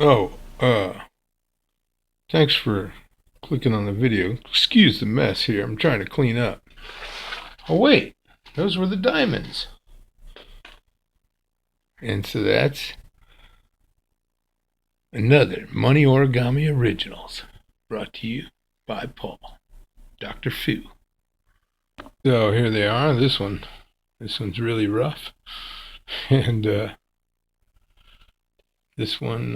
Oh, thanks for clicking on the video. Excuse the mess here. I'm trying to clean up. Oh, wait. Those were the diamonds. And so that's another Money Origami Originals brought to you by Paul, Dr. Fu. So here they are. This one's really rough. And this one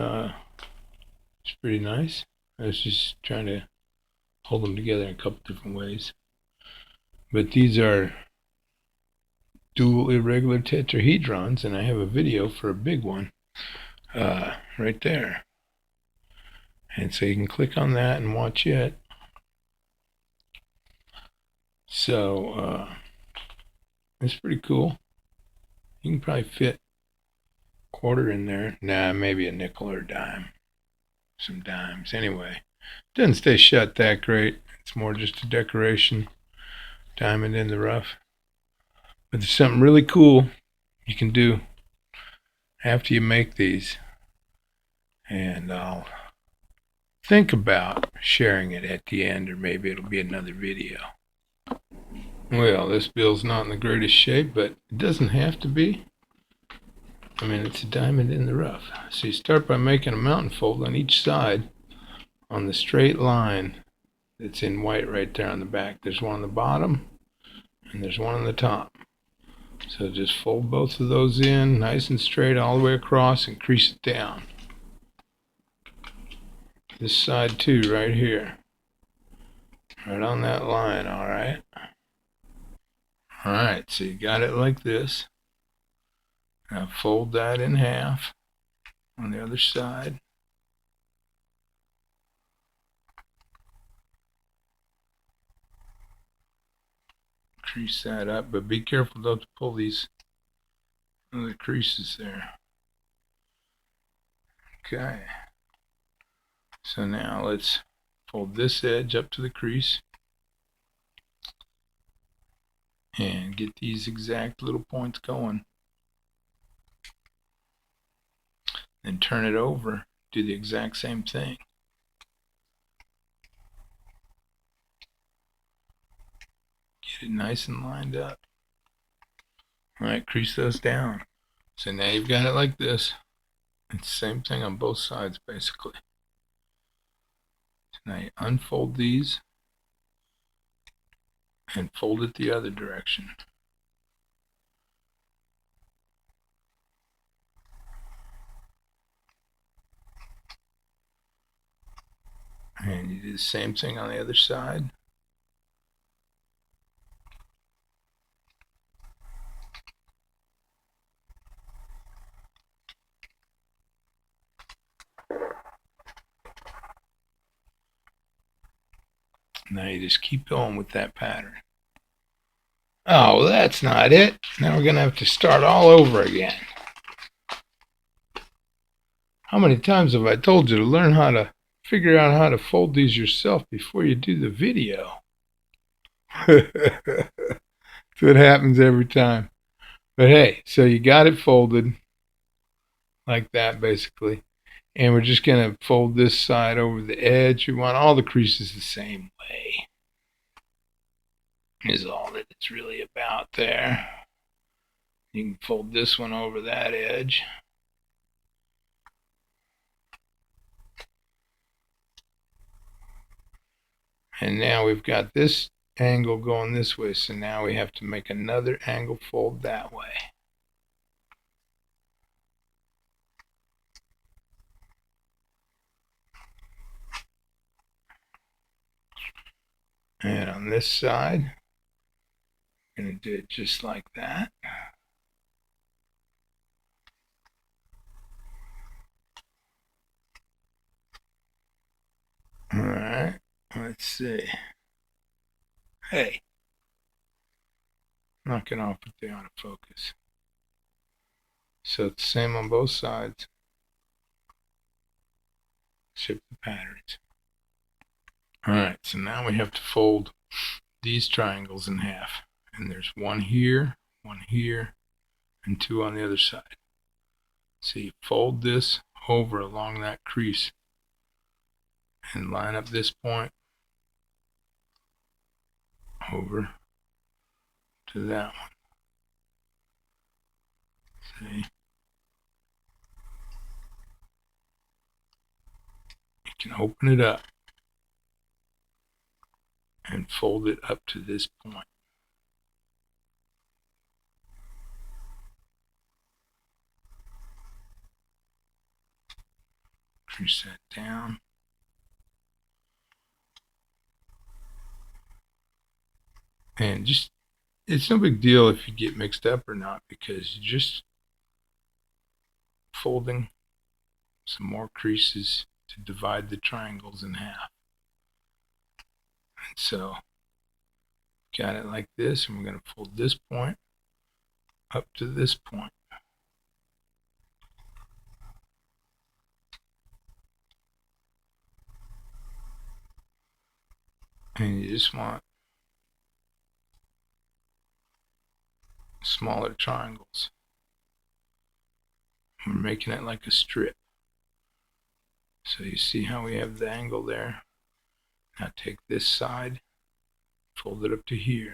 is pretty nice. I was just trying to hold them together in a couple different ways. But these are dual irregular tetrahedrons, and I have a video for a big one right there. And so you can click on that and watch it. So it's pretty cool. You can probably fit a quarter in there. Nah, maybe a nickel or a dime. Some dimes. Anyway, doesn't stay shut that great. It's more just a decoration. Diamond in the rough. But there's something really cool you can do after you make these. And I'll think about sharing it at the end, or maybe it'll be another video. Well, this bill's not in the greatest shape, but it doesn't have to be. I mean, it's a diamond in the rough. So you start by making a mountain fold on each side on the straight line that's in white right there on the back. There's one on the bottom and there's one on the top. So just fold both of those in nice and straight all the way across and crease it down. This side too, right here. Right on that line, alright? Alright, so you got it like this. Now fold that in half on the other side. Crease that up, but be careful not to pull these other creases there. Okay. So now let's fold this edge up to the crease and get these exact little points going. Then turn it over, do the exact same thing. Get it nice and lined up. Alright, crease those down. So now you've got it like this. It's the same thing on both sides basically. So now you unfold these and fold it the other direction. And you do the same thing on the other side. Now you just keep going with that pattern. Oh, that's not it. Now we're going to have to start all over again. How many times have I told you to learn how to figure out how to fold these yourself before you do the video? That's what happens every time. But hey, so you got it folded like that basically. And we're just going to fold this side over the edge. We want all the creases the same way. Is all that it's really about there. You can fold this one over that edge. And now we've got this angle going this way, so now we have to make another angle fold that way. And on this side, I'm going to do it just like that. Alright, let's see. Hey, knock it off with the autofocus. So it's the same on both sides. Shift the patterns. Alright, so now we have to fold these triangles in half. And there's one here, and two on the other side. So you fold this over along that crease and line up this point over to that one. See? You can open it up and fold it up to this point. Crease that down. And just, it's no big deal if you get mixed up or not, because you're just folding some more creases to divide the triangles in half. And so, got it like this, and we're going to fold this point up to this point. And you just want smaller triangles. We're making it like a strip. So you see how we have the angle there. Now take this side, fold it up to here.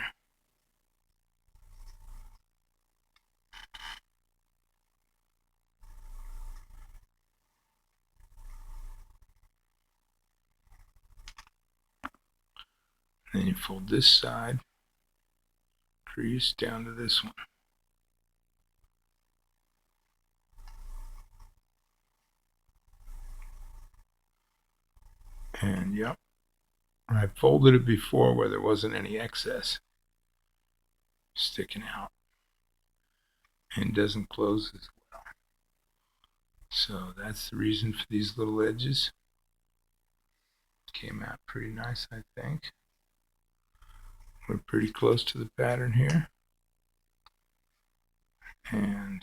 Then you fold this side, crease down to this one. And yep, I folded it before where there wasn't any excess sticking out, and doesn't close as well. So that's the reason for these little edges. Came out pretty nice, I think. We're pretty close to the pattern here. And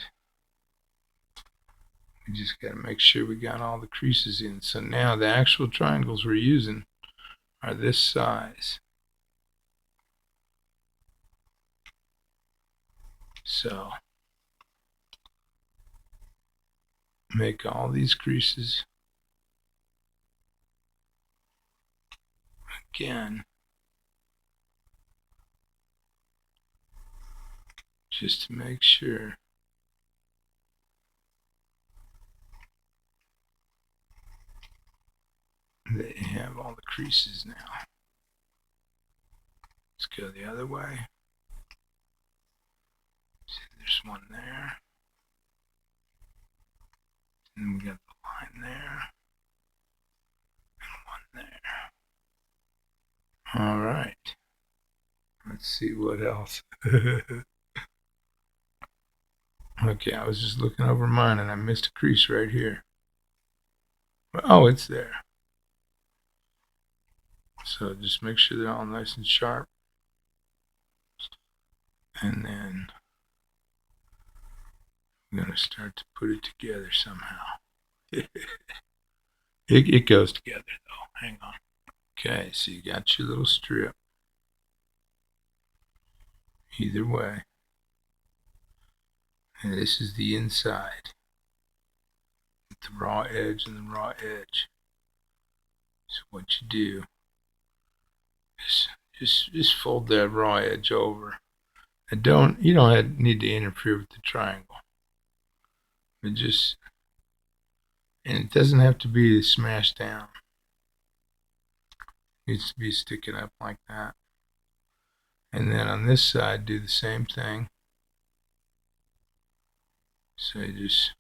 we just got to make sure we got all the creases in. So now the actual triangles we're using are this size. So make all these creases again, just to make sure that you have all the creases now. Let's go the other way. See, there's one there. And we got the line there. And one there. All right. Let's see what else. Okay, I was just looking over mine and I missed a crease right here. Oh, it's there. So just make sure they're all nice and sharp. And then I'm going to start to put it together somehow. It goes together though. Hang on. Okay, so you got your little strip. Either way. And this is the inside. With the raw edge and the raw edge. So what you do is just fold that raw edge over. And you don't need to interfere with the triangle. But just, and it doesn't have to be smashed down. It needs to be sticking up like that. And then on this side, do the same thing. So you just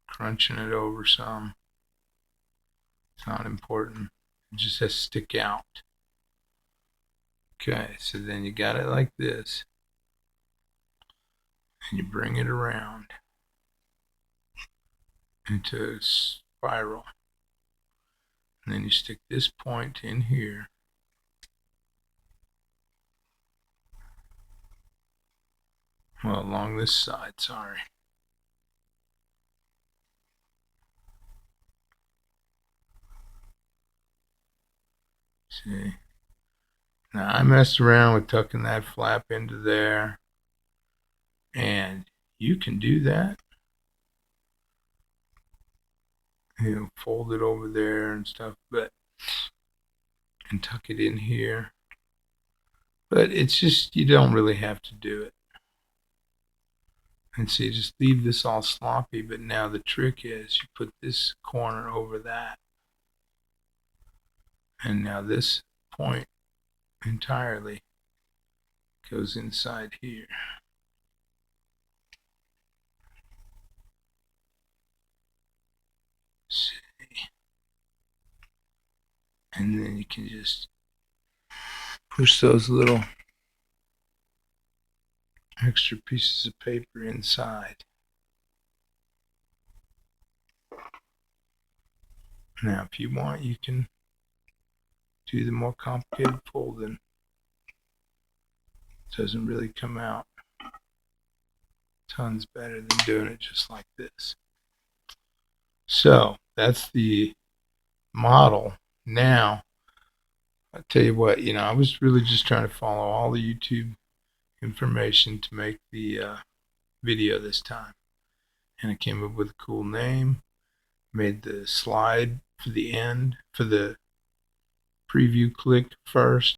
crunching it over some. It's not important. It just has to stick out. Okay, so then you got it like this. And you bring it around into a spiral. And then you stick this point in here. Well, along this side, sorry. See? Now I messed around with tucking that flap into there. And you can do that fold it over there and stuff, and tuck it in here. But it's just, you don't really have to do it. And see, just leave this all sloppy, but now the trick is you put this corner over that. And now this point entirely goes inside here. See. And then you can just push those little extra pieces of paper inside. Now, if you want, you can do the more complicated folding. It doesn't really come out tons better than doing it just like this. So that's the model. Now, I tell you what, I was really just trying to follow all the YouTube information to make the video this time. And I came up with a cool name, made the slide for the end, for the preview click first,